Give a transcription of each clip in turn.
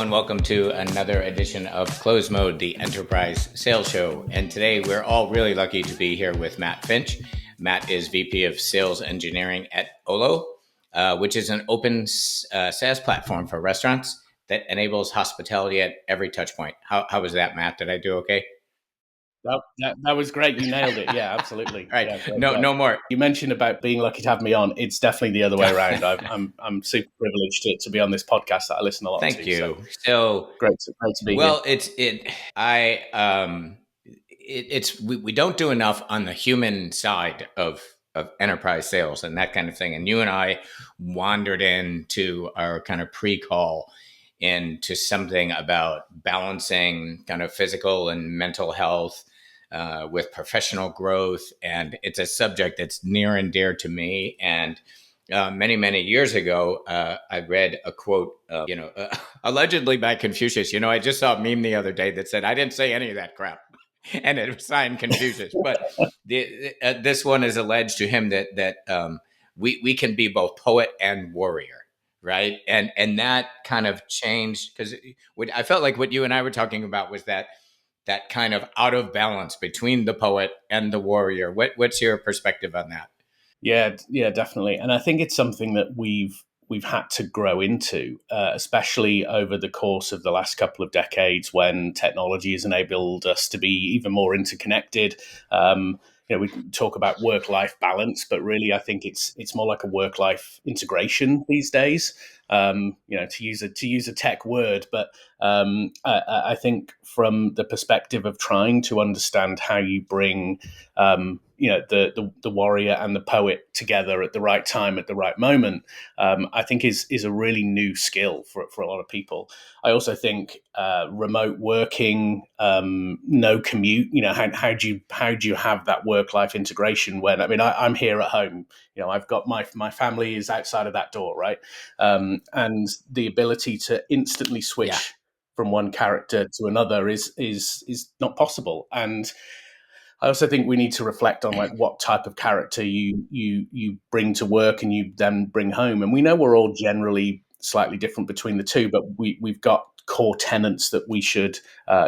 and welcome to another edition of Closed Mode, the Enterprise Sales Show. And today we're all really lucky to be here with Matt Finch. Matt is VP of Sales Engineering at Olo, which is an open SaaS platform for restaurants that enables hospitality at every touch point. How was that, Matt? Did I do okay? That was great. You nailed it. Yeah, absolutely. Right. Yeah, No more. You mentioned about being lucky to have me on. It's definitely the other way around. I'm super privileged to be on this podcast that I listen a lot to. Thank you. So great to be here. Well, we don't do enough on the human side of enterprise sales and that kind of thing. And you and I wandered into our kind of pre-call into something about balancing kind of physical and mental health with professional growth. And it's a subject that's near and dear to me. And many years ago, I read a quote, allegedly by Confucius. I just saw a meme the other day that said, "I didn't say any of that crap." And it was signed Confucius. But this one is alleged to him that we can be both poet and warrior, right? And that kind of changed because I felt like what you and I were talking about was that kind of out of balance between the poet and the warrior. What's your perspective on that? Yeah, definitely. And I think it's something that we've had to grow into, especially over the course of the last couple of decades when technology has enabled us to be even more interconnected. We can talk about work-life balance, but really I think it's more like a work-life integration these days. To use a tech word, but I think from the perspective of trying to understand how you bring the warrior and the poet together at the right time, at the right moment, I think is a really new skill for a lot of people. I also think remote working, no commute. How do you have that work-life integration when I'm here at home? I've got my family is outside of that door, right? And the ability to instantly switch from one character to another is not possible. And I also think we need to reflect on what type of character you bring to work and you then bring home. And we know we're all generally slightly different between the two, but we've got core tenets that we should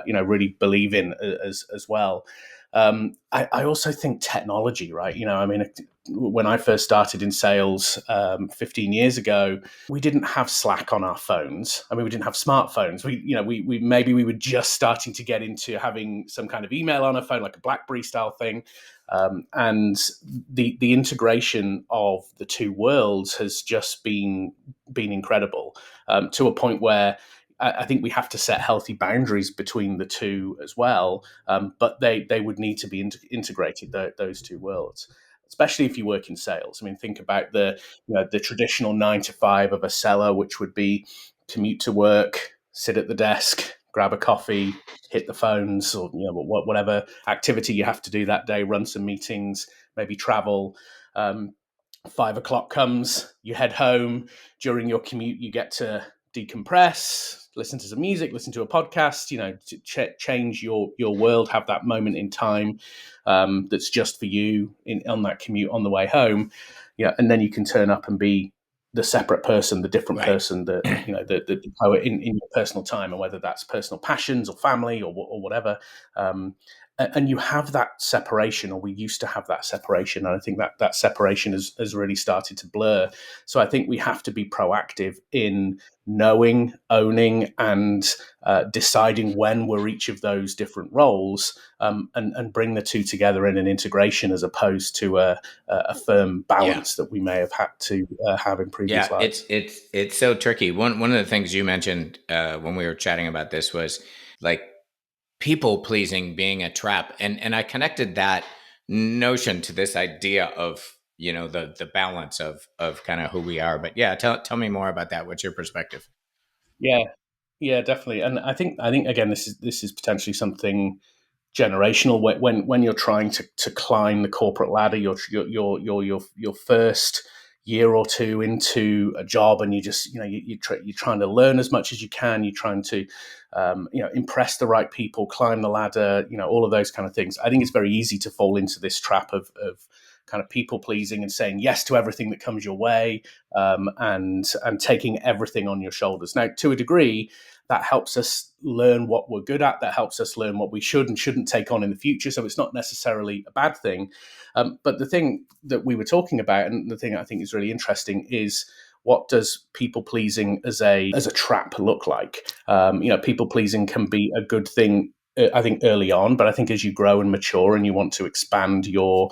really believe in as well. I also think technology, right? When I first started in sales 15 years ago, we didn't have Slack on our phones. We didn't have smartphones. We were just starting to get into having some kind of email on a phone, like a BlackBerry style thing. And the integration of the two worlds has just been incredible, to a point where I think we have to set healthy boundaries between the two as well, but they would need to be integrated, those two worlds, especially if you work in sales. Think about the traditional 9 to 5 of a seller, which would be commute to work, sit at the desk, grab a coffee, hit the phones, or whatever activity you have to do that day, run some meetings, maybe travel. 5 o'clock comes, you head home. During your commute, you get to decompress, listen to some music, listen to a podcast, to change your world, have that moment in time that's just for you on that commute on the way home. And then you can turn up and be the separate person, the different person, the poet in your personal time, and whether that's personal passions or family or whatever. And you have that separation, or we used to have that separation. And I think that separation has really started to blur. So I think we have to be proactive in knowing, owning, and deciding when we're each of those different roles, and bring the two together in an integration, as opposed to a firm balance that we may have had to have in previous lives. It's so tricky. One of the things you mentioned when we were chatting about this was like people pleasing being a trap, and I connected that notion to this idea of the balance of kind of who we are. But tell me more about that. What's your perspective? Yeah, definitely. And I think again, this is potentially something generational. When you're trying to climb the corporate ladder, your first year or two into a job, and you're trying to learn as much as you can. You're trying to impress the right people, climb the ladder, all of those kind of things. I think it's very easy to fall into this trap of kind of people pleasing and saying yes to everything that comes your way, and taking everything on your shoulders. Now, to a degree, that helps us learn what we're good at. That helps us learn what we should and shouldn't take on in the future. So it's not necessarily a bad thing. But the thing that we were talking about, and the thing I think is really interesting, is what does people pleasing as a trap look like? People pleasing can be a good thing, I think, early on, but I think as you grow and mature and you want to expand your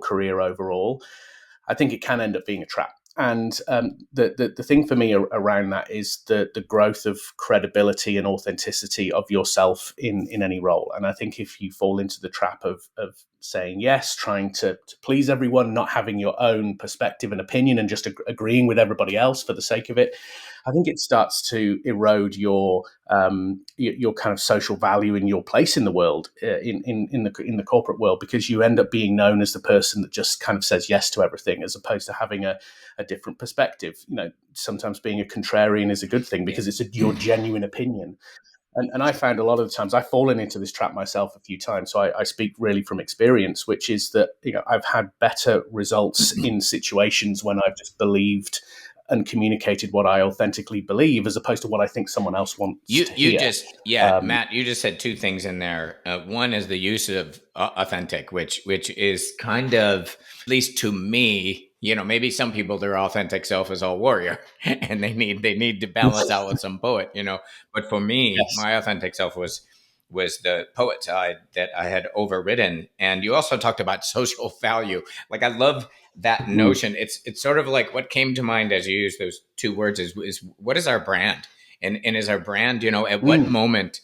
career overall, I think it can end up being a trap. And the thing for me around that is the growth of credibility and authenticity of yourself in any role. And I think if you fall into the trap of saying yes, trying to please everyone, not having your own perspective and opinion, and just agreeing with everybody else for the sake of it, I think it starts to erode your kind of social value in your place in the world, in the corporate world, because you end up being known as the person that just kind of says yes to everything, as opposed to having a different perspective. Sometimes being a contrarian is a good thing because it's your genuine opinion. And I found a lot of the times I've fallen into this trap myself a few times. So I speak really from experience, which is that I've had better results in situations when I've just believed and communicated what I authentically believe, as opposed to what I think someone else wants to hear. Matt, you just said two things in there. One is the use of authentic, which is kind of, at least to me, maybe some people, their authentic self is all warrior and they need to balance out with some poet, but for me, Yes. my authentic self was the poet side that I had overridden. And you also talked about social value. Like, I love that notion. It's sort of like what came to mind as you use those two words is what is our brand? And is our brand, at what moment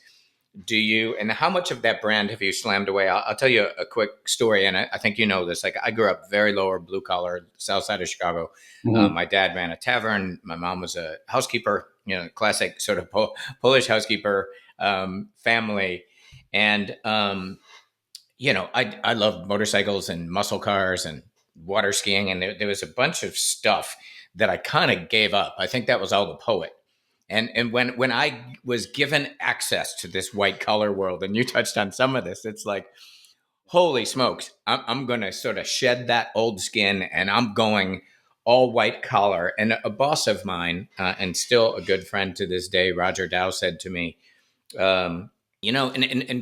do you, and how much of that brand have you slammed away? I'll tell you a quick story, and I think you know this. Like, I grew up very lower blue collar, south side of Chicago. My dad ran a tavern. My mom was a housekeeper, classic sort of Polish housekeeper family. And, I loved motorcycles and muscle cars and water skiing. And there was a bunch of stuff that I kind of gave up. I think that was all the poet. And when I was given access to this white collar world, and you touched on some of this, it's like, holy smokes, I'm going to sort of shed that old skin, and I'm going all white collar. And a boss of mine, and still a good friend to this day, Roger Dow, said to me, and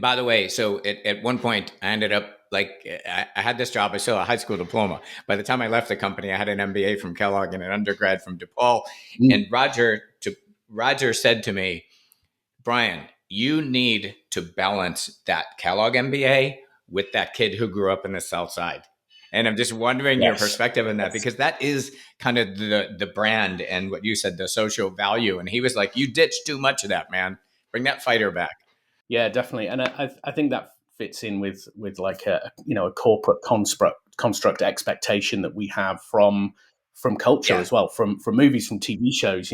by the way, so at one point I ended up, like, I had this job. I still had a high school diploma. By the time I left the company, I had an MBA from Kellogg and an undergrad from DePaul. And Roger said to me, Brian, you need to balance that Kellogg MBA with that kid who grew up in the South Side. And I'm just wondering your perspective on that, because that is kind of the brand and what you said, the social value. And he was like, you ditched too much of that, man. Bring that fighter back. Yeah, definitely. And I think that fits in with like a corporate construct expectation that we have from culture as well, from movies, from TV shows.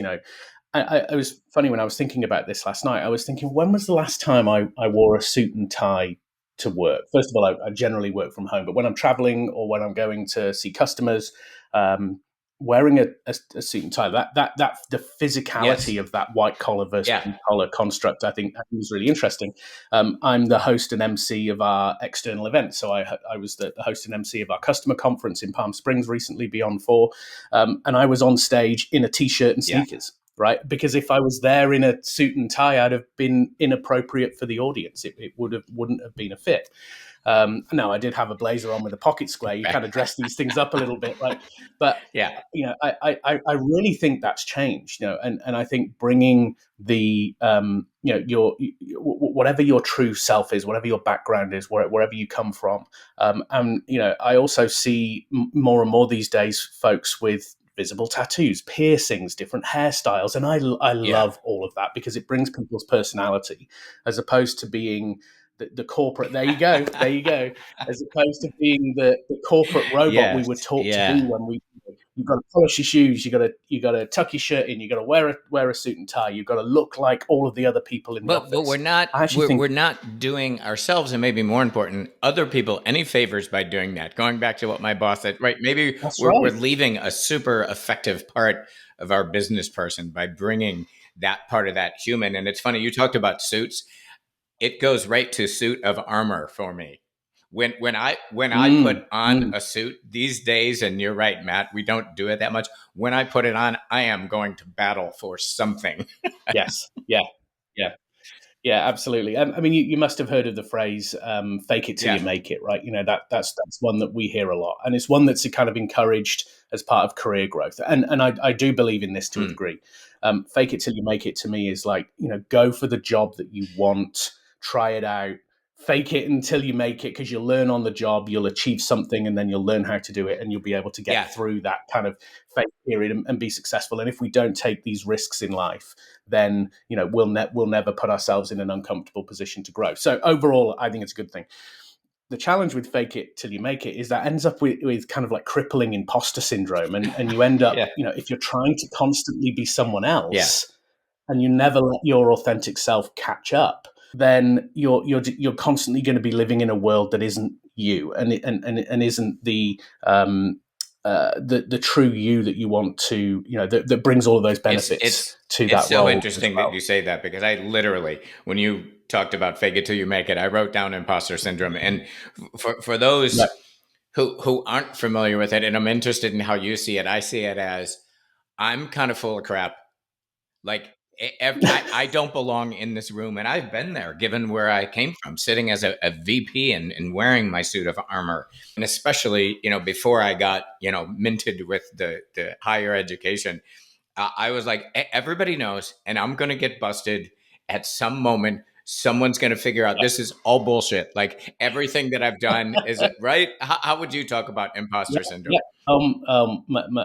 It was funny when I was thinking about this last night. I was thinking, when was the last time I wore a suit and tie to work? First of all, I generally work from home, but when I'm traveling or when I'm going to see customers, wearing a suit and tie, that the physicality of that white collar versus blue collar construct, I think is really interesting. I'm the host and MC of our external events, so I was the host and MC of our customer conference in Palm Springs recently, Beyond 4, and I was on stage in a t-shirt and sneakers. Right, because if I was there in a suit and tie, I'd have been inappropriate for the audience. It wouldn't have been a fit. Now, I did have a blazer on with a pocket square. You kind of dress these things up a little bit, right? But I really think that's changed. And I think bringing the your whatever your true self is, whatever your background is, wherever you come from, and I also see more and more these days folks with visible tattoos, piercings, different hairstyles. And I love all of that, because it brings people's personality, as opposed to being the corporate, there you go, as opposed to being the corporate robot we were taught to be when you've got to polish your shoes, you got to tuck your shirt in, you got to wear a suit and tie, you've got to look like all of the other people in the office. But we're not doing ourselves, and maybe more important, other people, any favors by doing that. Going back to what my boss said, right? Maybe we're leaving a super effective part of our business person by bringing that part of that human. And it's funny, you talked about suits. It goes right to suit of armor for me. When I put Mm, on mm. a suit these days, and you're right, Matt, we don't do it that much. When I put it on, I am going to battle for something. Yes. Yeah. Yeah. Yeah, absolutely. I mean, you must have heard of the phrase "fake it till Yeah. you make it," right? You know that's one that we hear a lot, and it's one that's kind of encouraged as part of career growth. And I do believe in this to a Hmm. degree. Fake it till you make it to me is like, go for the job that you want, try it out, fake it until you make it, because you'll learn on the job, you'll achieve something, and then you'll learn how to do it, and you'll be able to get Yeah. through that kind of fake period and be successful. And if we don't take these risks in life, then we'll never put ourselves in an uncomfortable position to grow. So overall, I think it's a good thing. The challenge with fake it till you make it is that ends up with kind of like crippling imposter syndrome, and you end up, Yeah. if you're trying to constantly be someone Yeah. else and you never let your authentic self catch up, then you're constantly going to be living in a world that isn't you, and isn't the true you that you want to, that brings all of those It's benefits it's to it's that so role as interesting that well. you say that, because I literally, when you talked about fake it till you make it, I wrote down imposter syndrome. And for Right. those who aren't familiar with it, and I'm interested in how you see it, I see it as, I'm kind of full of crap. Like, I don't belong in this room, and I've been there, given where I came from, sitting as a VP and wearing my suit of armor, and especially before I got minted with the higher education. I was like, Everybody knows, and I'm going to get busted at some moment. Someone's going to figure out this is all bullshit. Like, everything that I've done is it right. How would you talk about Yeah, imposter syndrome? yeah.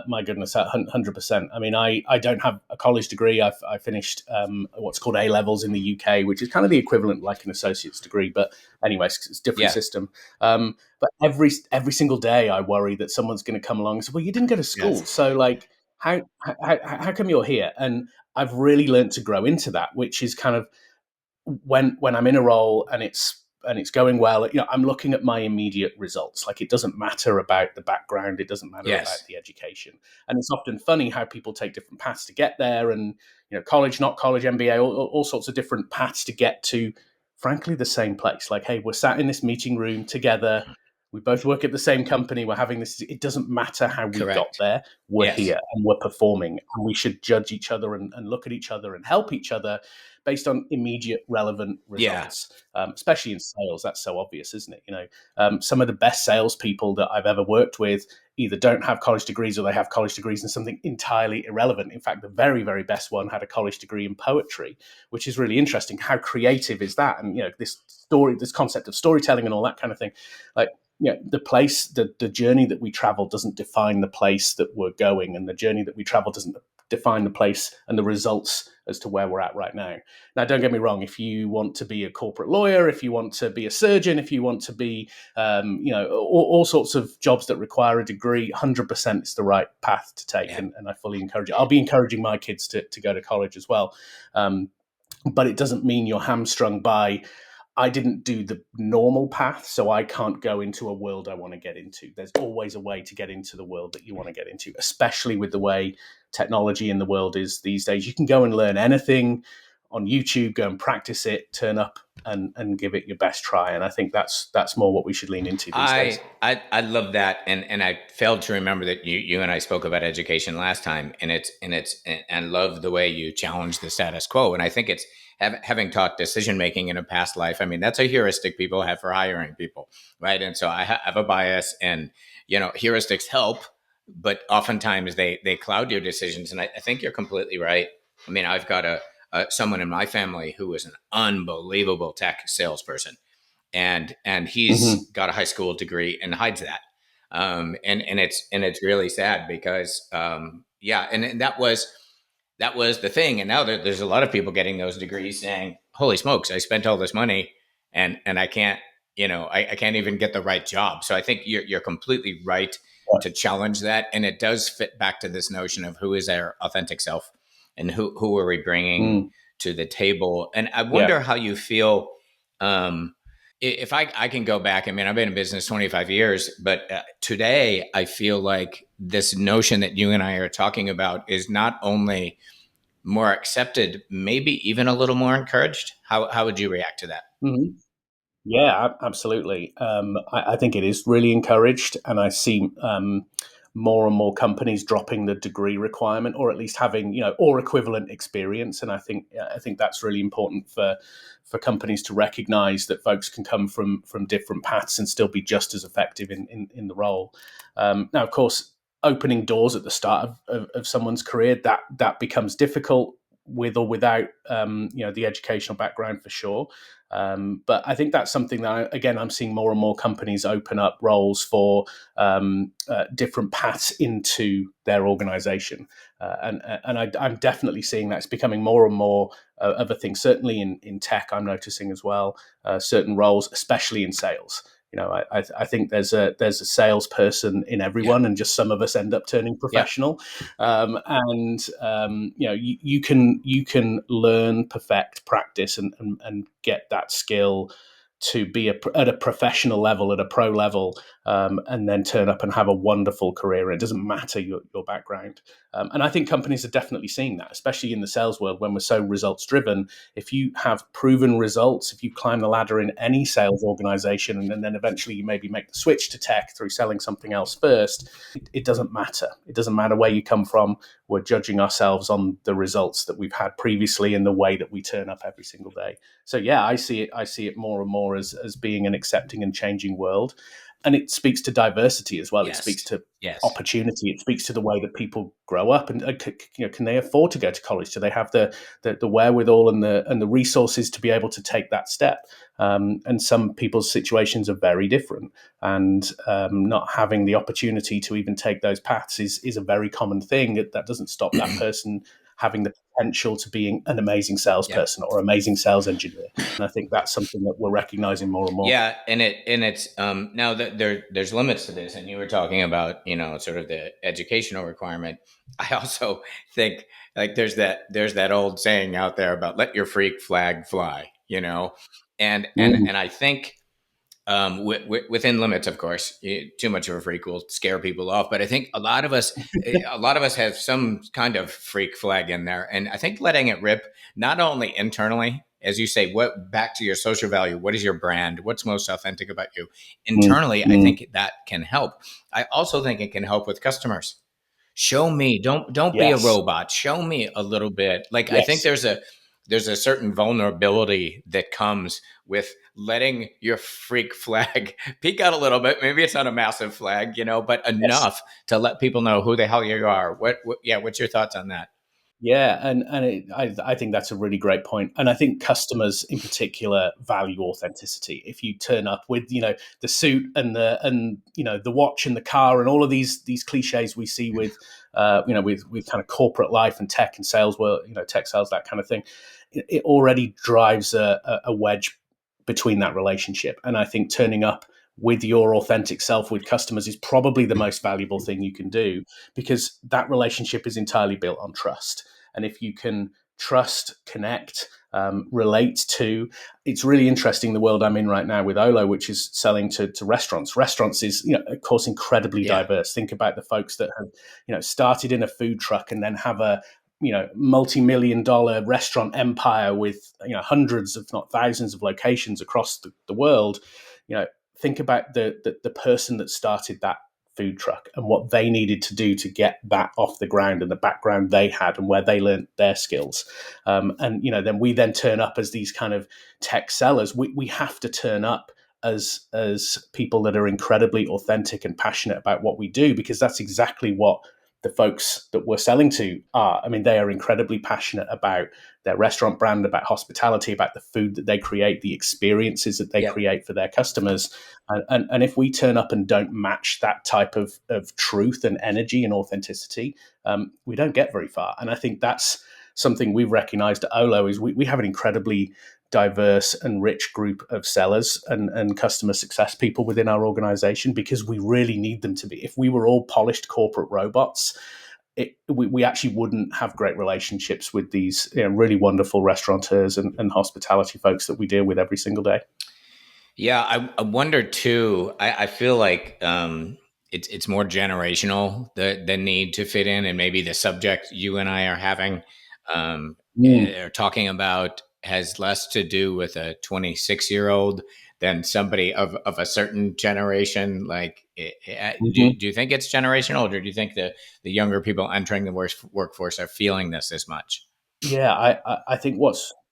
My goodness, 100%. I mean, I don't have a college degree. I finished what's called A levels in the UK, which is kind of the equivalent like an associate's degree. But anyway, it's a different Yeah. system. But every single day, I worry that someone's going to come along and say, "Well, you didn't go to Yes. school, so like, how come you're here?" And I've really learned to grow into that, which is kind of when I'm in a role and it's going well, I'm looking at my immediate results. Like, it doesn't matter about the background, it doesn't matter about Yes. the education. And it's often funny how people take different paths to get there, and college, not college, MBA, all sorts of different paths to get to, frankly, the same place. Like, hey, we're sat in this meeting room together. We both work at the same company. We're having this. It doesn't matter how we got Correct. there. We're Yes. here and we're performing. And we should judge each other and look at each other and help each other based on immediate relevant Yeah. results, especially in sales. That's so obvious, isn't it? Some of the best salespeople that I've ever worked with either don't have college degrees or they have college degrees in something entirely irrelevant. In fact, the very, very best one had a college degree in poetry, which is really interesting. How creative is that? And this concept of storytelling and all that kind of thing. Like, the place, the journey that we travel doesn't define the place that we're going, and the journey that we travel doesn't define the place and the results as to where we're at right now. Now, don't get me wrong. If you want to be a corporate lawyer, if you want to be a surgeon, if you want to be, all sorts of jobs that require a degree, 100% is the right path to take. Yeah. And I fully encourage it. I'll be encouraging my kids to go to college as well. But it doesn't mean you're hamstrung by, I didn't do the normal path, so I can't go into a world I want to get into. There's always a way to get into the world that you want to get into, especially with the way technology in the world is these days. You can go and learn anything on YouTube, go and practice it, turn up and give it your best try. And I think that's more what we should lean into these days. I love that, and I failed to remember that you and I spoke about education last time, and love the way you challenge the status quo. And I think it's having taught decision making in a past life. I mean, that's a heuristic people have for hiring people, right? And so I have a bias, and heuristics help, but oftentimes they cloud your decisions. And I think you're completely right. I mean, I've got someone in my family who is an unbelievable tech salesperson, and he's Mm-hmm. got a high school degree and hides that. And it's really sad, because yeah, and that was the thing. And now there's a lot of people getting those degrees saying, holy smokes, I spent all this money, and I can't, I can't even get the right job. So I think you're completely right to challenge that, and it does fit back to this notion of who is our authentic self, and who are we bringing Mm, to the table. And I yeah. wonder how you feel. um, if I can go back, I mean, I've been in business 25 years, but today I feel like this notion that you and I are talking about is not only more accepted, maybe even a little more encouraged. How would you react to that? Mhm. Yeah, absolutely. I think it is really encouraged, and I see more and more companies dropping the degree requirement, or at least having or equivalent experience. And I think that's really important for companies to recognise that folks can come from different paths and still be just as effective in the role. Now, of course, opening doors at the start of someone's career, that becomes difficult with or without the educational background, for sure. But I think that's something that, again, I'm seeing more and more companies open up roles for different paths into their organization. I'm definitely seeing that it's becoming more and more of a thing. Certainly in tech, I'm noticing as well, certain roles, especially in sales. I think there's a salesperson in Yeah. everyone, and just some of us end up turning Yep. professional. You can learn, perfect, practice, and get that skill to be at a professional level, at a pro level, and then turn up and have a wonderful career. It doesn't matter your background. And I think companies are definitely seeing that, especially in the sales world when we're so results driven. If you have proven results, if you climb the ladder in any sales organization, and then eventually you maybe make the switch to tech through selling something else first, it doesn't matter. It doesn't matter where you come from. We're judging ourselves on the results that we've had previously and the way that we turn up every single day. So yeah, I see it more and more as being an accepting and changing world. And it speaks to diversity as well. It Yes. speaks to Yes. opportunity. It speaks to the way that people grow up, and can they afford to go to college? Do they have the wherewithal and the resources to be able to take that step? And some people's situations are very different, and not having the opportunity to even take those paths is a very common thing. That doesn't stop that person having the potential to being an amazing Yeah. salesperson or amazing sales engineer. And I think that's something that we're recognizing more and more. Yeah, and it's now that there's limits to this, and you were talking about sort of the educational requirement. I also think like there's that old saying out there about let your freak flag fly, Mm, and I think within limits, of course. Too much of a freak will scare people off, but I think a lot of us have some kind of freak flag in there, and I think letting it rip, not only internally, as you say, what back to your social value, what is your brand, what's most authentic about you, mm, internally, I mm. think that can help. I also think it can help with customers. Show me, don't be a Yes, robot. Show me a little bit. Like I think yes, there's a certain vulnerability that comes with letting your freak flag peek out a little bit. Maybe it's not a massive flag, but yes. enough to let people know who the hell you are. Yeah, what's your thoughts on that? Yeah, I think that's a really great point, and I think customers in particular value authenticity. If you turn up with the suit and the watch and the car and all of these cliches we see with kind of corporate life and tech and sales world, tech sales, that kind of thing, it already drives a wedge between that relationship. And I think turning up with your authentic self with customers is probably the most valuable thing you can do, because that relationship is entirely built on trust. And if you can trust, connect, relate to, it's really interesting the world I'm in right now with Olo, which is selling to restaurants. Restaurants is, of course, incredibly Yeah. diverse. Think about the folks that have, started in a food truck and then have a multi-million-dollar restaurant empire with hundreds, if not thousands, of locations across the world. You know, think about the person that started that food truck and what they needed to do to get that off the ground, and the background they had and where they learned their skills. And then we then turn up as these kind of tech sellers. We have to turn up as people that are incredibly authentic and passionate about what we do, because that's exactly what the folks that we're selling to are. I mean, they are incredibly passionate about their restaurant brand, about hospitality, about the food that they create, the experiences that they Yep. create for their customers. And if we turn up and don't match that type of truth and energy and authenticity, we don't get very far. And I think that's something we've recognized at Olo, is we have an incredibly diverse and rich group of sellers and customer success people within our organization, because we really need them to be. If we were all polished corporate robots, we actually wouldn't have great relationships with these really wonderful restaurateurs and hospitality folks that we deal with every single day. Yeah, I wonder too. I feel like it's more generational, the need to fit in, and maybe the subject you and I are having Mm, or talking about has less to do with a 26-year-old than somebody of a certain generation? Like, Mhm. do you think it's generational, or do you think the younger people entering the workforce are feeling this as much? Yeah, I think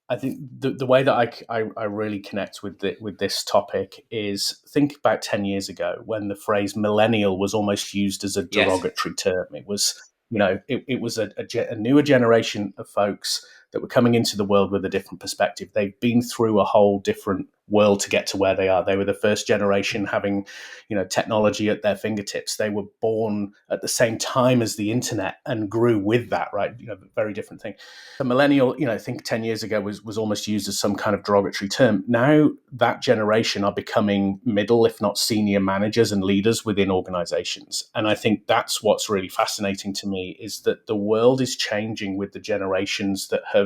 I think the way that I really connect with with this topic is think about 10 years ago when the phrase millennial was almost used as a Yes. derogatory term. It was, it was a newer generation of folks that were coming into the world with a different perspective. They've been through a whole different world to get to where they are. They were the first generation having, technology at their fingertips. They were born at the same time as the internet and grew with that, right? Very different thing. The millennial, I think 10 years ago was almost used as some kind of derogatory term. Now that generation are becoming middle, if not senior managers and leaders within organizations. And I think that's what's really fascinating to me is that the world is changing with the generations that have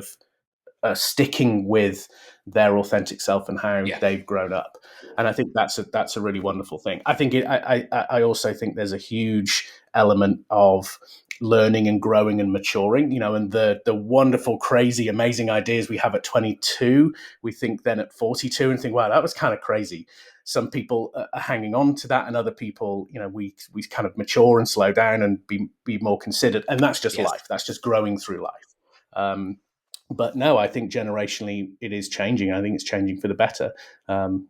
sticking with their authentic self and how Yeah. they've grown up. And I think that's a really wonderful thing. I think I also think there's a huge element of learning and growing and maturing, and the wonderful, crazy, amazing ideas we have at 22, we think then at 42 and think, wow, that was kind of crazy. Some people are hanging on to that, and other people, we kind of mature and slow down and be more considered, and that's just Yes. life. That's just growing through life. But no, I think generationally it is changing. I think it's changing for the better. I'm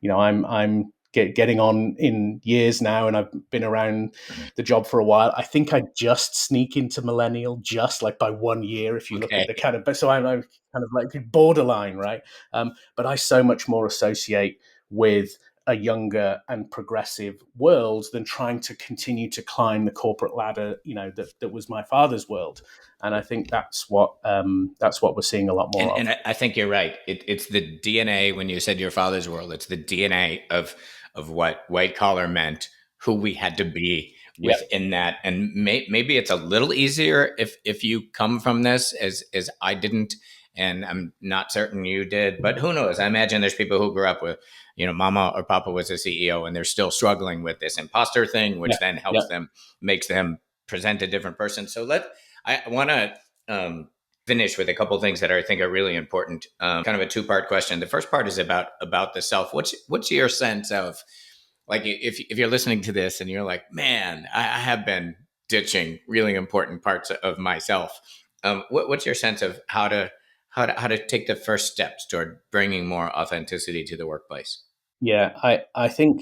getting on in years now, and I've been around Mhm. the job for a while. I think I just sneak into millennial, just like by 1 year, if you look at Okay. the kind of. But so I'm kind of like borderline, right? But I so much more associate with a younger and progressive world than trying to continue to climb the corporate ladder, that was my father's world. And I think that's what we're seeing a lot more And of. I think you're right. It's the DNA. When you said your father's world, it's the DNA of what white collar meant, who we had to be Yeah, within that. And maybe it's a little easier if you come from this as I didn't, and I'm not certain you did, but who knows? I imagine there's people who grew up with, mama or papa was a CEO, and they're still struggling with this imposter thing, yeah, which then yeah, helps them, makes them present a different person. So I want to finish with a couple of things that I think are really important. Kind of a two-part question. The first part is about the self. What's your sense of, like, if you're listening to this and you're like, man, I have been ditching really important parts of myself. What's your sense of how to take the first steps toward bringing more authenticity to the workplace? yeah. I think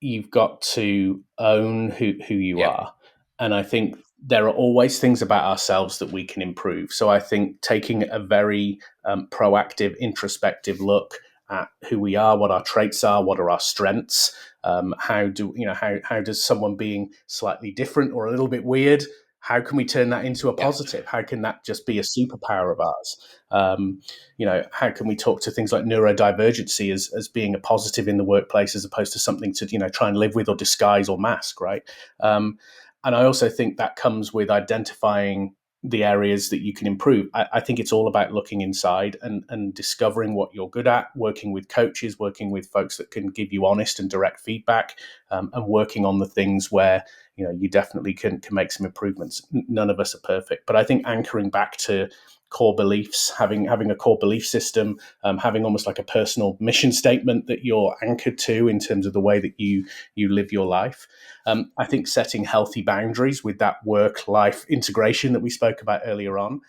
you've got to own who you Yep. are. And I think there are always things about ourselves that we can improve. So I think taking a very proactive, introspective look at who we are, what our traits are, what are our strengths, how does someone being slightly different or a little bit weird, how can we turn that into a Yep. positive? How can that just be a superpower of ours? How can we talk to things like neurodivergency as being a positive in the workplace as opposed to something to, try and live with or disguise or mask, right? And I also think that comes with identifying the areas that you can improve. I think it's all about looking inside and discovering what you're good at, working with coaches, working with folks that can give you honest and direct feedback, and working on the things where you definitely can make some improvements. None of us are perfect, but I think anchoring back to core beliefs, having a core belief system, having almost like a personal mission statement that you're anchored to in terms of the way that you live your life. I think setting healthy boundaries with that work-life integration that we spoke about earlier on,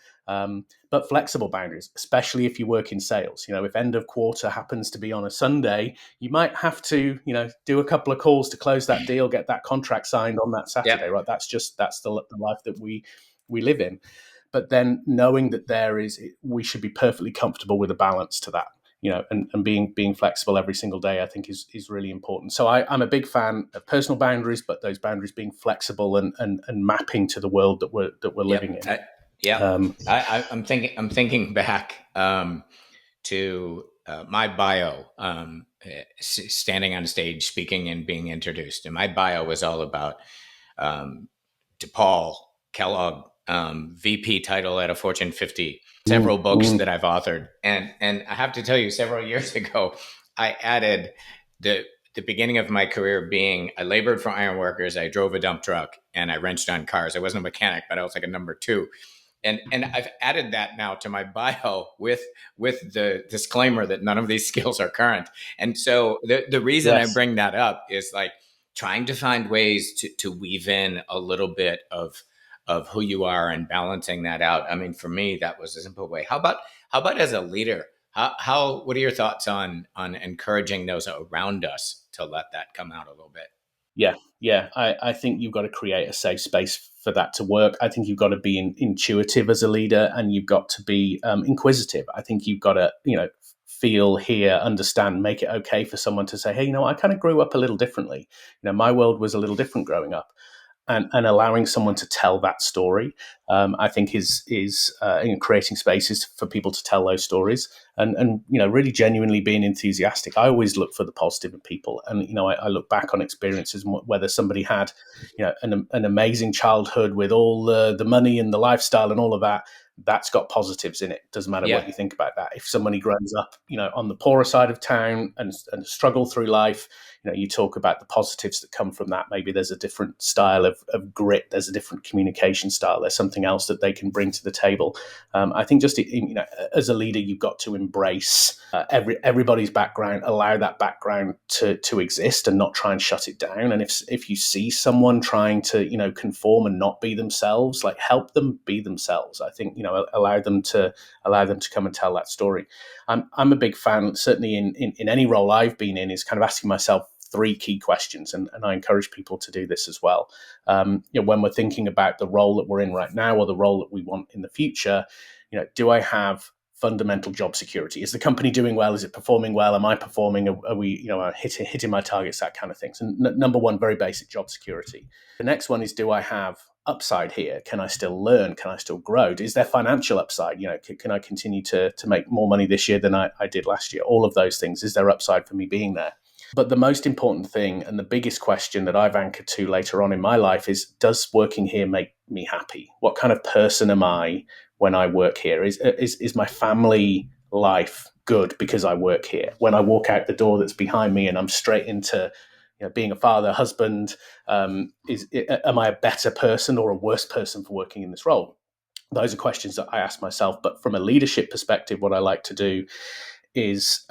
but flexible boundaries, especially if you work in sales. If end of quarter happens to be on a Sunday, you might have to, do a couple of calls to close that deal, get that contract signed on that Saturday, Yep. right? That's the life that we live in. But then knowing that we should be perfectly comfortable with a balance to that, and being flexible every single day, I think is really important. So I'm a big fan of personal boundaries, but those boundaries being flexible and mapping to the world that we're living Yep. in. Yep. Um, I'm thinking back to my bio, standing on stage, speaking and being introduced. And my bio was all about um, DePaul, Kellogg, VP title at a Fortune 50, several mm, books mm, that I've authored. And I have to tell you, several years ago, I added the beginning of my career being I labored for ironworkers, I drove a dump truck, and I wrenched on cars. I wasn't a mechanic, but I was like a number two. And I've added that now to my bio with the disclaimer that none of these skills are current. And so the reason I Yes. bring that up is like trying to find ways to weave in a little bit of who you are and balancing that out. I mean, for me, that was a simple way. How about as a leader? How what are your thoughts on encouraging those around us to let that come out a little bit? Yeah. I think you've got to create a safe space for that to work. I think you've got to be intuitive as a leader, and you've got to be inquisitive. I think you've got to, feel, hear, understand, make it okay for someone to say, hey, I kind of grew up a little differently. My world was a little different growing up. And allowing someone to tell that story, I think is creating spaces for people to tell those stories, and really genuinely being enthusiastic. I always look for the positive in people, and I look back on experiences whether somebody had an amazing childhood with all the money and the lifestyle and all of that. That's got positives in it. Doesn't matter Yeah. what you think about that. If somebody grows up, on the poorer side of town and struggle through life, you talk about the positives that come from that. Maybe there's a different style of grit. There's a different communication style. There's something else that they can bring to the table. I think just as a leader, you've got to embrace everybody's background, allow that background to exist, and not try and shut it down. And if you see someone trying to conform and not be themselves, like help them be themselves. I think allow them to come and tell that story. I'm a big fan, certainly in any role I've been in, is kind of asking myself three key questions, and I encourage people to do this as well. When we're thinking about the role that we're in right now or the role that we want in the future, do I have fundamental job security? Is the company doing well? Is it performing well? Am I performing? Are we hitting my targets? That kind of thing. So number one, very basic job security. The next one is, do I have upside here? Can I still learn? Can I still grow? Is there financial upside? Can I continue to make more money this year than I did last year? All of those things. Is there upside for me being there? But the most important thing, and the biggest question that I've anchored to later on in my life, is, does working here make me happy? What kind of person am I when I work here? Is my family life good because I work here? When I walk out the door that's behind me and I'm straight into being a father, husband, am I a better person or a worse person for working in this role? Those are questions that I ask myself. But from a leadership perspective, what I like to do is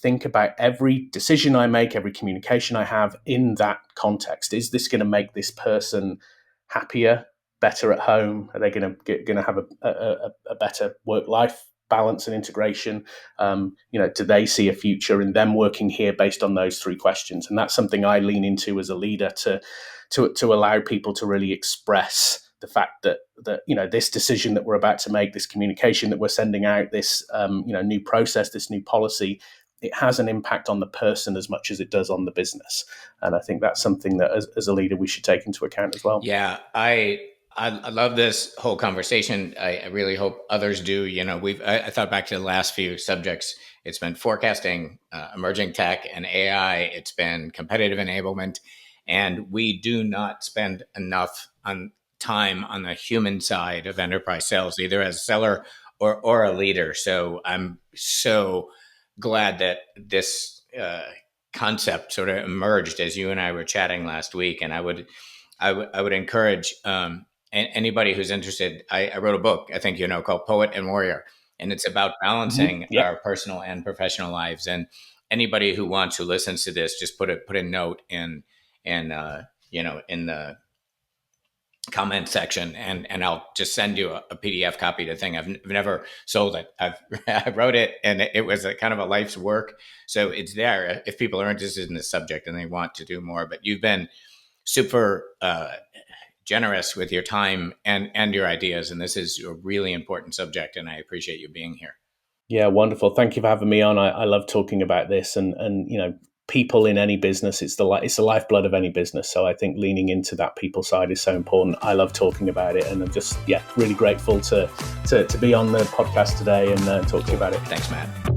think about every decision I make, every communication I have in that context. Is this going to make this person happier, better at home? Are they going to have a better work-life balance and integration? Do they see a future in them working here based on those three questions? And that's something I lean into as a leader to allow people to really express the fact that this decision that we're about to make, this communication that we're sending out, this new process, this new policy, it has an impact on the person as much as it does on the business. And I think that's something that as a leader we should take into account as well. Yeah, I love this whole conversation. I really hope others do. I thought back to the last few subjects. It's been forecasting, emerging tech, and AI. It's been competitive enablement, and we do not spend enough on time on the human side of enterprise sales, either as a seller or a leader. So I'm so glad that this concept sort of emerged as you and I were chatting last week. And I would encourage anybody who's interested. I wrote a book, I think called Poet and Warrior, and it's about balancing Yep. our personal and professional lives. And anybody who listens to this, just put a note in the comment section, and I'll just send you a PDF copy of the thing. I've never sold it. I wrote it, and it was a kind of a life's work. So it's there if people are interested in this subject and they want to do more. But you've been super generous with your time and your ideas, and this is a really important subject, and I appreciate you being here. Yeah, wonderful. Thank you for having me on. I love talking about this, and people in any business, it's the lifeblood of any business. So I think leaning into that people side is so important. I love talking about it, and I'm just really grateful to be on the podcast today and talk to you about it. Thanks, Matt.